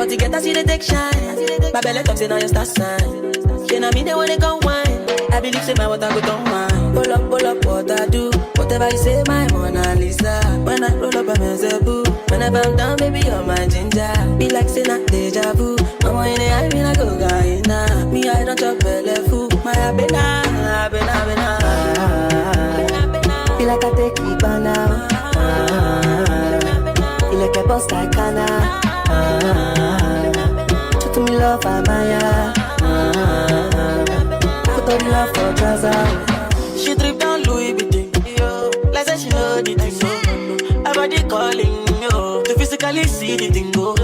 But to get us, you take shine. My belly talks in all your star sign. You know me, they wanna go wine. I believe say my water go down mine. Pull up, what I do. Whatever you say, my Mona Lisa. When I roll up, I'm a boo. Whenever I'm down, baby, you're my ginger. Be like say not deja vu. I'm in the eye, when I go Guyana. Me, I don't chop belly food. My abena. Feel like I take it by now. Feel like a boss like Anna. Show to me love, Amaya. Put all the love for trouser. She drip down Louis Vuitton, yo. Like say she know the thing, go. Her body calling, yo. To physically see the thing, go.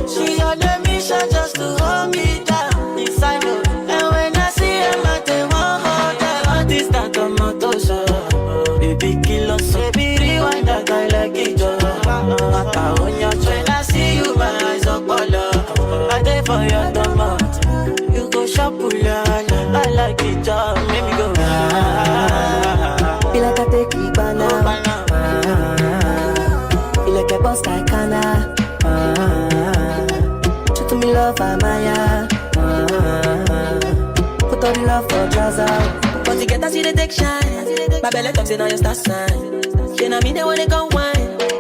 She on a mission just to hold me down inside her. And when I see her, I take one hold her. All this that on my toes, baby kill us, baby rewind that I like it, yo. When I see you, my eyes are color. I dey for your tomato. You go shop, I like it, yo. Make me go. Feel like I take it by now. Feel like a boss like Anna. Show to me love, Amaya. Put all the love for trouser. But to get us, you take shine. My belly talks in all your star sign. You know me, they wanna go wine.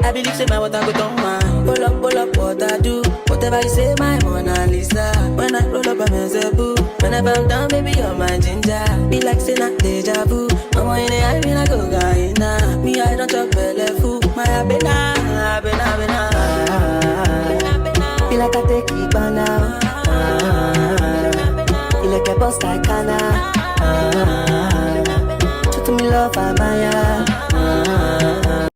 I believe say my water go down mine. Pull up, what I do. Whatever you say, my Mona Lisa. When I roll up, I'm a boo. Whenever I'm down, baby, you're my ginger. Be like say not deja vu. I'm in the eye, when I go Guyana. Me, I don't chop belly food. My abena. Feel like I take it by now. Feel like a boss like Anna. Show to me love, Amaya.